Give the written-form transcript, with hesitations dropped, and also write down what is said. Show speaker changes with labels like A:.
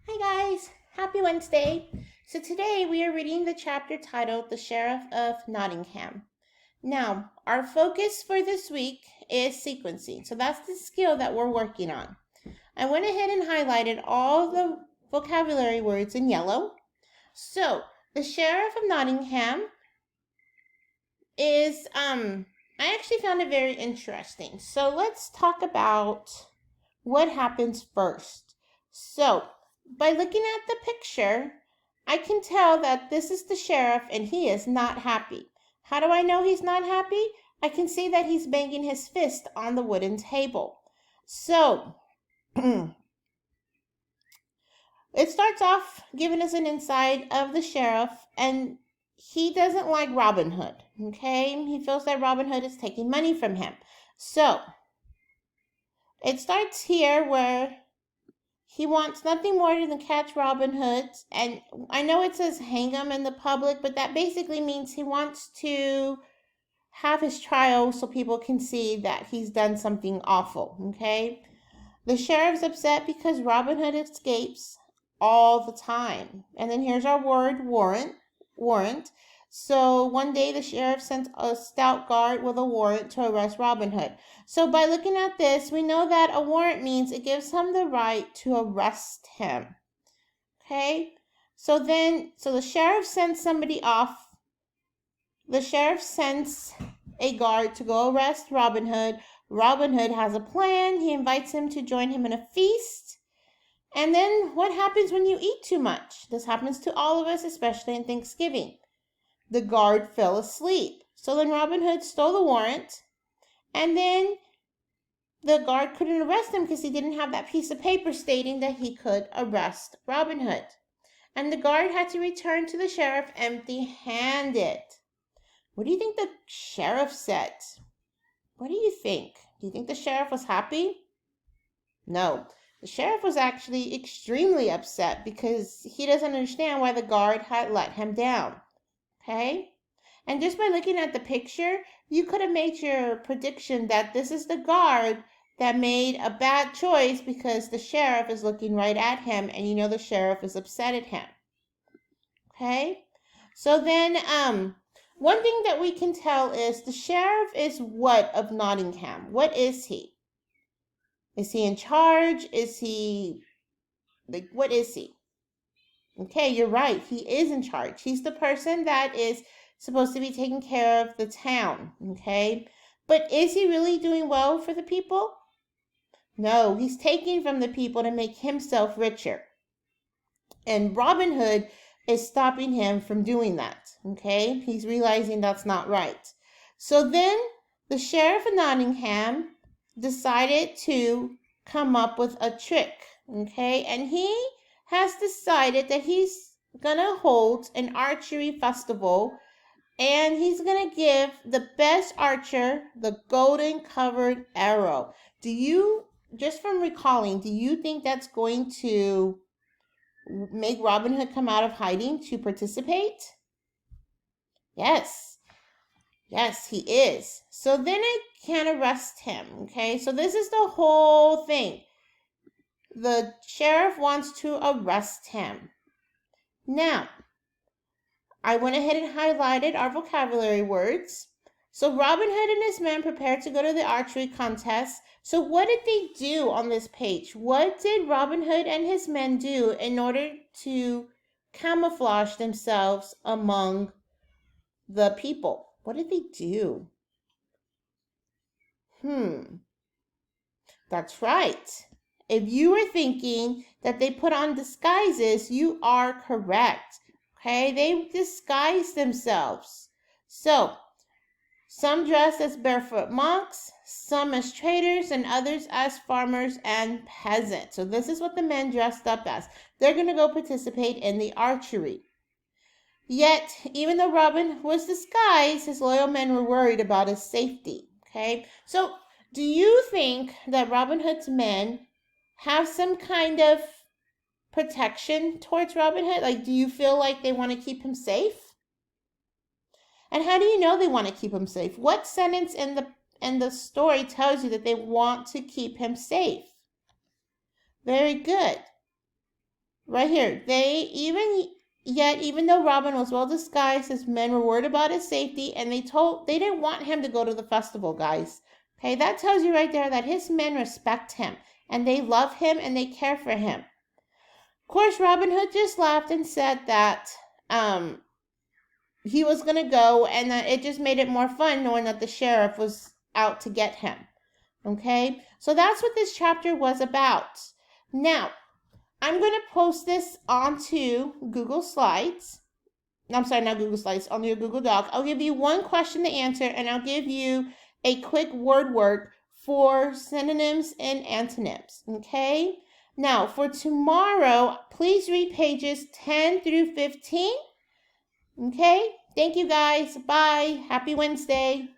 A: Hi guys, happy Wednesday. So today we are reading the chapter titled The Sheriff of Nottingham. Now, our focus for this week is sequencing. So that's the skill that we're working on. I went ahead and highlighted all the vocabulary words in yellow. So, the Sheriff of Nottingham is I actually found it very interesting. So, let's talk about what happens first. So, by looking at the picture, I can tell that this is the sheriff and he is not happy. How do I know he's not happy? I can see that he's banging his fist on the wooden table. So, it starts off giving us an insight of the sheriff, and he doesn't like Robin Hood, okay? He feels that Robin Hood is taking money from him. So, it starts here where he wants nothing more than to catch Robin Hood. And I know it says hang him in the public, but that basically means he wants to have his trial so people can see that he's done something awful, okay? The sheriff's upset because Robin Hood escapes all the time. And then here's our word warrant. So one day the sheriff sent a stout guard with a warrant to arrest Robin Hood. So by looking at this, we know that a warrant means it gives him the right to arrest him. Okay? So the sheriff sends somebody off. The sheriff sends a guard to go arrest Robin Hood. Robin Hood has a plan. He invites him to join him in a feast. And then what happens when you eat too much? This happens to all of us, especially in Thanksgiving. The guard fell asleep. So then Robin Hood stole the warrant, and then the guard couldn't arrest him because he didn't have that piece of paper stating that he could arrest Robin Hood. And the guard had to return to the sheriff empty-handed. What do you think the sheriff said? What do you think? Do you think the sheriff was happy? No. The sheriff was actually extremely upset because he doesn't understand why the guard had let him down. Okay? And just by looking at the picture, you could have made your prediction that this is the guard that made a bad choice because the sheriff is looking right at him and you know the sheriff is upset at him. Okay? So then, one thing that we can tell is the sheriff is what of Nottingham? What is he? Is he in charge? Is he, what is he? Okay, you're right. He is in charge. He's the person that is supposed to be taking care of the town, okay? But is he really doing well for the people? No, he's taking from the people to make himself richer. And Robin Hood is stopping him from doing that, okay? He's realizing that's not right. So then the sheriff of Nottingham decided to come up with a trick, okay? And he has decided that he's gonna hold an archery festival, and he's gonna give the best archer the golden covered arrow. Do you, just from recalling, do you think that's going to make Robin Hood come out of hiding to participate? Yes. Yes, he is. So then I can arrest him, okay? So this is the whole thing. The sheriff wants to arrest him. Now, I went ahead and highlighted our vocabulary words. So Robin Hood and his men prepared to go to the archery contest. So what did they do on this page? What did Robin Hood and his men do in order to camouflage themselves among the people? What did they do? That's right. If you were thinking that they put on disguises, you are correct. Okay, they disguise themselves. So, some dress as barefoot monks, some as traders, and others as farmers and peasants. So this is what the men dressed up as. They're going to go participate in the archery. Yet, even though Robin was disguised, his loyal men were worried about his safety. Okay, so do you think that Robin Hood's men have some kind of protection towards Robin Hood? Like, do you feel like they want to keep him safe? And how do you know they want to keep him safe? What sentence in the story tells you that they want to keep him safe? Very good. right here. Even though Robin was well disguised, his men were worried about his safety, and they didn't want him to go to the festival, guys. Okay, that tells you right there that his men respect him, and they love him, and they care for him. Of course, Robin Hood just laughed and said that he was going to go, and that it just made it more fun knowing that the sheriff was out to get him. Okay, so that's what this chapter was about. Now, I'm going to post this onto Google Slides. I'm sorry, not Google Slides, onto your Google Doc. I'll give you one question to answer, and I'll give you a quick word work for synonyms and antonyms, okay? Now, for tomorrow, please read pages 10 through 15, okay? Thank you, guys. Bye. Happy Wednesday.